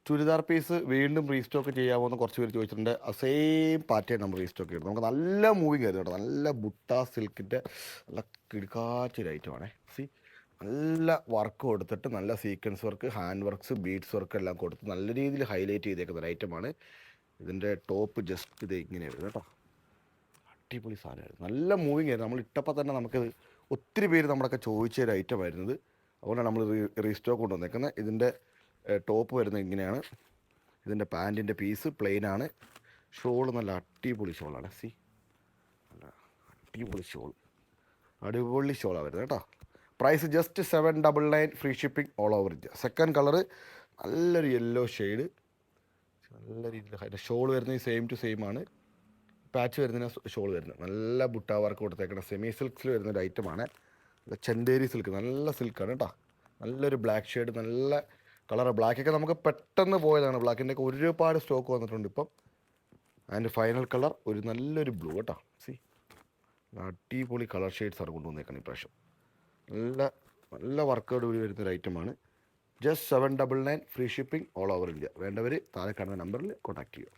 Churidar piece വീണ്ടും restock ചെയ്യാമോ എന്ന് കുറച്ച് പേര് ചോദിച്ചിട്ടുണ്ട്. സെയിം പാറ്റേൺ നമ്മൾ റീസ്റ്റോക്ക് ചെയ്യണം. നമുക്ക് നല്ല മൂവിങ് ആയിരുന്നു കേട്ടോ. നല്ല ബുട്ട സിൽക്കിൻ്റെ നല്ല കിടുക്കാച്ചൊരു ഐറ്റമാണേ. സി നല്ല വർക്ക് കൊടുത്തിട്ട് നല്ല sequence work, hand works, beads work എല്ലാം കൊടുത്ത് നല്ല രീതിയിൽ ഹൈലൈറ്റ് ചെയ്തേക്കുന്ന ഒരു ഐറ്റമാണ്. ഇതിൻ്റെ ടോപ്പ് ജസ്റ്റ് ഇത് ഇങ്ങനെ വരുന്നത് കേട്ടോ. അടിപൊളി സാധനമായിരുന്നു. നല്ല മൂവിങ് ആയിരുന്നു. നമ്മൾ ഇട്ടപ്പോൾ തന്നെ നമുക്കത് ഒത്തിരി പേര് നമ്മളൊക്കെ ചോദിച്ച ഒരു ഐറ്റം ആയിരുന്നത്. അതുകൊണ്ടാണ് നമ്മൾ റീസ്റ്റോക്ക് കൊണ്ടുവന്നേക്കുന്നത്. ഇതിൻ്റെ ടോപ്പ് വരുന്നത് ഇങ്ങനെയാണ്. ഇതിൻ്റെ പാൻറ്റിൻ്റെ പീസ് പ്ലെയിനാണ്. ഷോൾ നല്ല അടിപൊളി ഷോളാണ്. സി നല്ല അടിപൊളി ഷോൾ, അടിപൊളി ഷോളാണ് വരുന്നത് കേട്ടോ. Price just 799, free shipping all over India. Second colour നല്ലൊരു യെല്ലോ ഷെയ്ഡ്, നല്ല രീതിയിൽ അതിൻ്റെ ഷോൾ വരുന്നത് സെയിം ടു സെയിം ആണ്. പാച്ച് വരുന്നതിന് ഷോൾ വരുന്നത് നല്ല ബുട്ട വർക്ക് കൊടുത്തേക്കണം. സെമി സിൽക്സിൽ വരുന്നൊരു ഐറ്റമാണ്. ചന്തേരി സിൽക്ക്, നല്ല സിൽക്കാണ് കേട്ടോ. നല്ലൊരു ബ്ലാക്ക് ഷെയ്ഡ്, നല്ല കളർ. ബ്ലാക്കൊക്കെ നമുക്ക് പെട്ടെന്ന് പോയതാണ്. ബ്ലാക്കിൻ്റെയൊക്കെ ഒരുപാട് സ്റ്റോക്ക് വന്നിട്ടുണ്ട് ഇപ്പം. അതിൻ്റെ ഫൈനൽ കളർ ഒരു നല്ലൊരു ബ്ലൂ കേട്ടോ. സി അടിപൊളി കളർ ഷെയ്ഡ്സാണ് കൊണ്ടുവന്നേക്കണം ഇപ്രാവശ്യം. നല്ല നല്ല വർക്കോട് കൂടി വരുന്നൊരു ഐറ്റമാണ്. Just 799, free shipping all over India. വേണ്ടവർ താഴെ കാണുന്ന നമ്പറിൽ കോൺടാക്ട് ചെയ്യുക.